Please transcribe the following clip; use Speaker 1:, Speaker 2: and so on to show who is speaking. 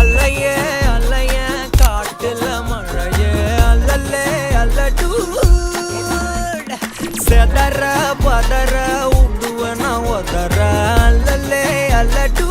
Speaker 1: அலையே அலைய காட்டுல மழையே அல்லல்லே அல்லடு செதற பதற உடுவன ஒதற அல்லல்லே அல்லடு